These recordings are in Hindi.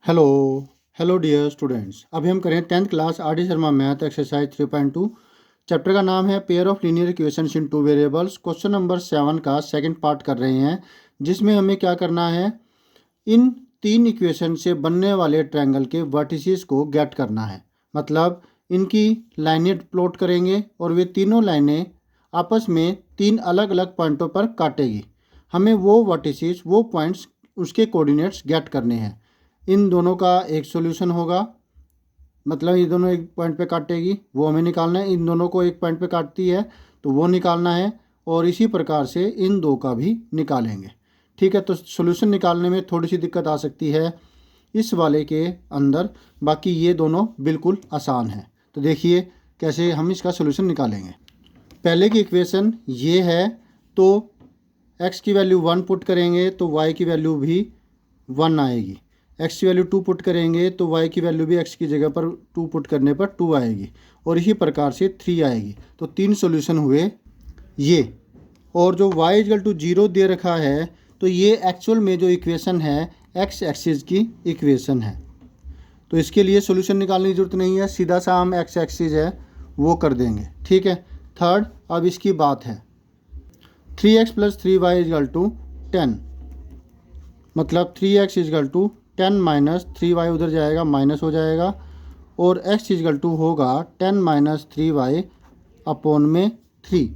Hello hello dear students. अभी हम करें 10th class R D Sharma math exercise 3.2। Chapter का नाम है pair of linear equations in two variables. Question number 7 का सेकंड पार्ट कर रहे हैं, जिसमें हमें क्या करना है, इन तीन इक्वेशन से बनने वाले ट्रायंगल के वर्टिसेस को गेट करना है। मतलब इनकी लाइनें प्लॉट करेंगे और वे तीनों लाइनें आपस में तीन अलग अलग पॉइंटों पर काटेगी। हमें वो वर्टिसेस, वो पॉइंट्स, उसके कोऑर्डिनेट्स गेट करने हैं। इन दोनों का एक सॉल्यूशन होगा, मतलब ये दोनों एक पॉइंट पे काटेगी, वो हमें निकालना है। इन दोनों को एक पॉइंट पे काटती है तो वो निकालना है, और इसी प्रकार से इन दो का भी निकालेंगे। ठीक है, तो सॉल्यूशन निकालने में थोड़ी सी दिक्कत आ सकती है इस वाले के अंदर, बाकी ये दोनों बिल्कुल आसान है। तो देखिए कैसे हम इसका सॉल्यूशन निकालेंगे। पहले की इक्वेशन ये है, तो x की वैल्यू 1 पुट करेंगे तो y की वैल्यू भी 1 आएगी। x की वैल्यू 2 पुट करेंगे तो y की वैल्यू भी x की जगह पर 2 पुट करने पर 2 आएगी, और इसी प्रकार से 3 आएगी। तो तीन सॉल्यूशन हुए ये। और जो y इक्वल टू 0 दे रखा है, तो ये एक्चुअल में जो इक्वेशन है x एक्सिस की इक्वेशन है, तो इसके लिए सॉल्यूशन निकालने की ज़रूरत नहीं है, सीधा सा हम x एक्सिस है वो कर देंगे। ठीक है। थर्ड, अब इसकी बात है 3x plus 3y equal to 10, मतलब 3x equal to 10 minus 3y उधर जाएगा, माइनस हो जाएगा, और x इजल टू होगा 10 माइनस 3y अपॉन में 3।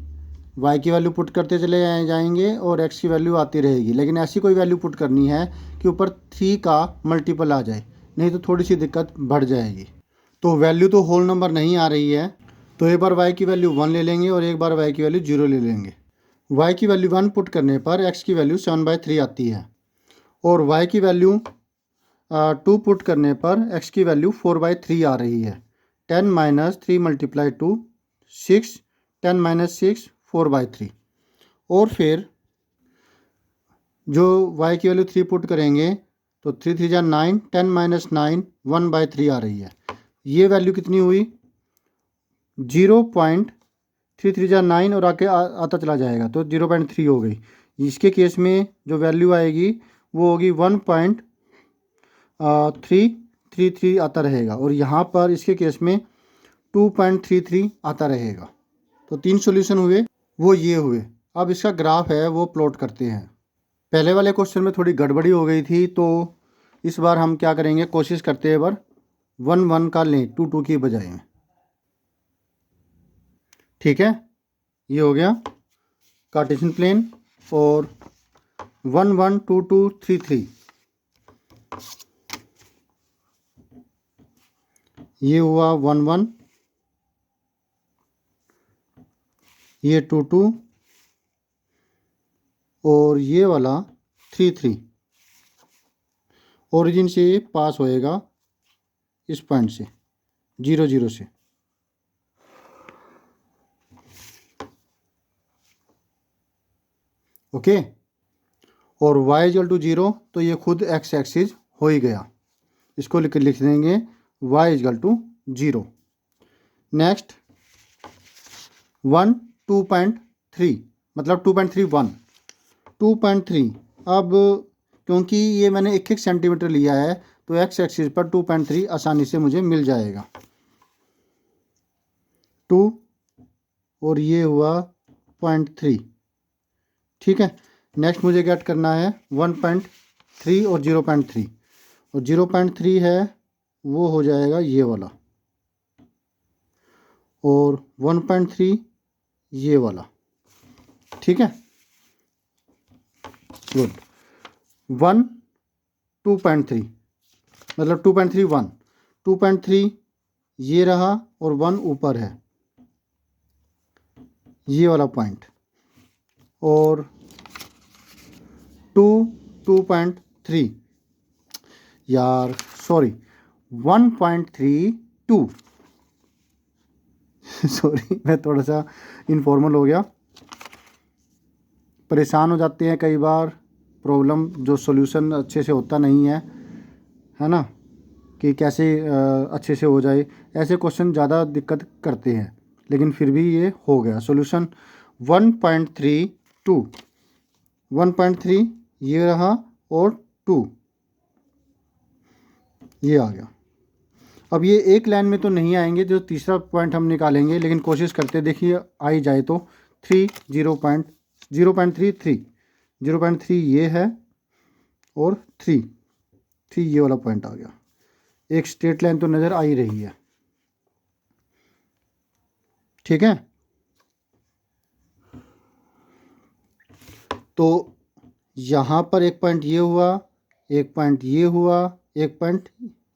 y की वैल्यू पुट करते चले जाएंगे और x की वैल्यू आती रहेगी, लेकिन ऐसी कोई वैल्यू पुट करनी है कि ऊपर 3 का मल्टीपल आ जाए, नहीं तो थोड़ी सी दिक्कत बढ़ जाएगी। तो वैल्यू तो होल नंबर नहीं आ रही है, तो एक बार y की वैल्यू 1 ले लेंगे और एक बार y की वैल्यू 0 ले लेंगे। y की वैल्यू 1 पुट करने पर x की वैल्यू 7/3 आती है, और y की वैल्यू 2 पुट करने पर x की वैल्यू 4/3 आ रही है। 10 माइनस 3 मल्टीप्लाई 2 6, 10 माइनस 6 4/3। और फिर जो y की वैल्यू 3 पुट करेंगे तो 3 3 जा 9, 10 माइनस 9 1/3 आ रही है। ये वैल्यू कितनी हुई, 0.33 जा 9 और आके आता चला जाएगा तो 0.3 हो गई। इसके केस में जो वैल्यू आएगी वो होगी 1.333 आता रहेगा, और यहाँ पर इसके केस में 2.33 आता रहेगा। तो तीन सॉल्यूशन हुए, वो ये हुए। अब इसका ग्राफ है वो प्लॉट करते हैं। पहले वाले क्वेश्चन में थोड़ी गड़बड़ी हो गई थी, तो इस बार हम क्या करेंगे, कोशिश करते हैं बार 1 1 का लें 2 2 की बजाय में। ठीक है, ये हो गया कार्टेशियन प्लेन, और 1 1 2 2 3 3, ये हुआ 1 1, ये 2 2, और ये वाला 3 3। ओरिजिन से पास होएगा इस पॉइंट से 0 0 से। ओके, और y इक्वल टू 0, तो ये खुद x एक्सिस हो ही गया, इसको लिख देंगे y इक्वल टू 0। नेक्स्ट 1 2.3, मतलब 2.31 2.3। अब क्योंकि ये मैंने 1 सेंटीमीटर लिया है, तो x एक्सिस पर 2.3 आसानी से मुझे मिल जाएगा। 2 और ये हुआ 0.3। ठीक है, नेक्स्ट मुझे गेट करना है 1.3 और 0.3, और 0.3 है वो हो जाएगा ये वाला, और 1.3 ये वाला। ठीक है, गुड। 1 2.3, मतलब 2.31 2.3 ये रहा, और 1 ऊपर है ये वाला पॉइंट, और 2 2.3, यार सॉरी 1.32 सॉरी मैं थोड़ा सा इनफॉर्मल हो गया। परेशान हो जाते हैं कई बार, प्रॉब्लम जो सॉल्यूशन अच्छे से होता नहीं है ना, कि कैसे अच्छे से हो जाए। ऐसे क्वेश्चन ज़्यादा दिक्कत करते हैं, लेकिन फिर भी ये हो गया सॉल्यूशन। 1.32 1.3 ये रहा, और 2 ये आ गया। अब ये एक लाइन में तो नहीं आएंगे, जो तीसरा पॉइंट हम निकालेंगे, लेकिन कोशिश करते देखिए आ ही जाए तो 0.3 ये है और 3 ये वाला पॉइंट आ गया। एक स्ट्रेट लाइन तो नज़र आ ही रही है, ठीक है। तो यहाँ पर एक पॉइंट ये हुआ, एक पॉइंट ये हुआ, एक पॉइंट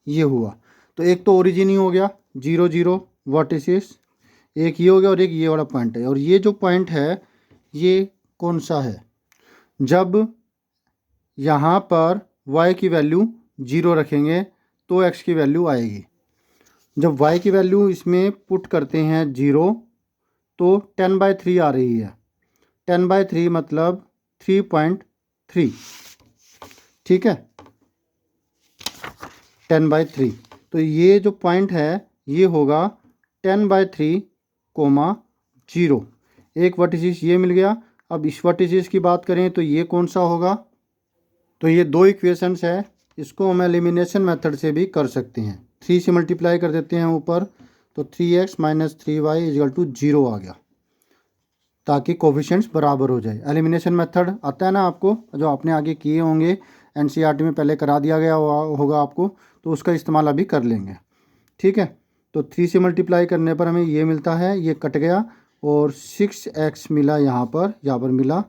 ये हुआ। तो एक तो ओरिजिन ही हो गया 0 0 वर्टिसेस, एक ये हो गया और एक ये वाला पॉइंट है। और ये जो पॉइंट है ये कौन सा है? जब यहाँ पर y की वैल्यू 0 रखेंगे तो x की वैल्यू आएगी। जब y की वैल्यू इसमें पुट करते हैं 0 तो 10/3 आ रही है। 10/3 मतलब 3.3, ठीक है, 10/3। तो ये जो पॉइंट है ये होगा 10/3, 0। एक वर्टिसिस ये मिल गया। अब इस वर्टिसिस की बात करें तो ये कौन सा होगा? तो ये दो इक्वेशंस है, इसको हम एलिमिनेशन मेथड से भी कर सकते हैं। 3 से मल्टीप्लाई कर देते हैं ऊपर, तो 3x - 3y = 0 आ गया, ताकि कोफिशिएंट्स बराबर हो जाए। एलिमिनेशन मेथड आता है ना आपको, जो आपने आगे किए होंगे, एनसीईआरटी में पहले करा दिया गया होगा आपको, तो उसका इस्तेमाल अभी कर लेंगे, ठीक है। तो 3 से मल्टीप्लाई करने पर हमें ये मिलता है, ये कट गया और 6x मिला, यहाँ पर मिला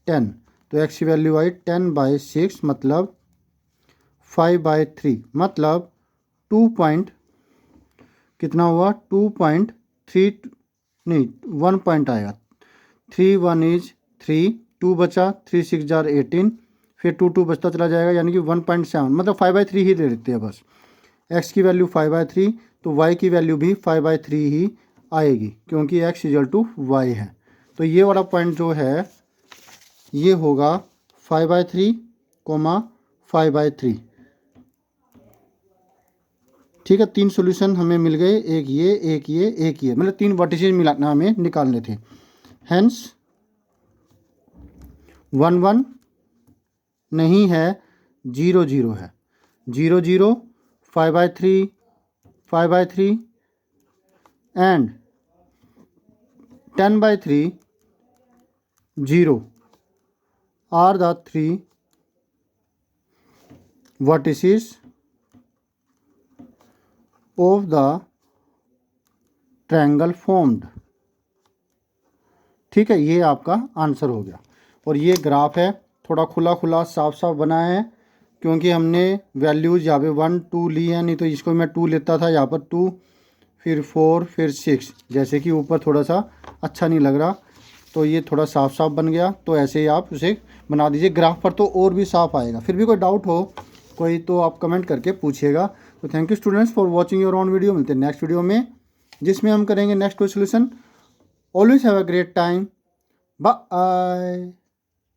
10। तो x की वैल्यू आई 10/6 मतलब 5/3, मतलब 2 पॉइंट कितना हुआ? 2.3 नहीं 1 पॉइंट आएगा। 3 1 इज 3, 2 बचा, 3 6 जार 18, फिर 2 2 बचता चला जाएगा, यानी कि 1.7, मतलब 5/3 ही ले लेते हैं बस। x की वैल्यू 5/3, तो y की वैल्यू भी 5/3 ही आएगी, क्योंकि x = y है। तो ये वाला पॉइंट जो है ये होगा 5/3, 5/3, ठीक है। 3 सॉल्यूशन हमें मिल गए, एक ये, एक ये, एक ये, मतलब 3 वर्टिसेस मिलाना हमें निकालने थे। हेंस 1 1 नहीं है, 0 0 है। 0 0, 5/3, 5/3 and 10/3, 0 are the 3 vertices of the triangle formed, ठीक है। ये आपका आंसर हो गया। और ये ग्राफ है, थोड़ा खुला खुला साफ साफ बना है, क्योंकि हमने वैल्यूज़ यहाँ पे 1 2 ली है, नहीं तो इसको मैं 2 लेता था, यहाँ पर 2 फिर 4 फिर 6, जैसे कि ऊपर थोड़ा सा अच्छा नहीं लग रहा, तो ये थोड़ा साफ साफ बन गया। तो ऐसे ही आप उसे बना दीजिए। ग्राफ पर तो और भी साफ आएगा। फिर भी कोई डाउट हो कोई तो आप कमेंट करके पूछिएगा। तो thank you students for watching your on video. मिलते हैं नेक्स्ट वीडियो में, जिसमें हम करेंगे नेक्स्ट कोई solution. Always have a great time. Bye.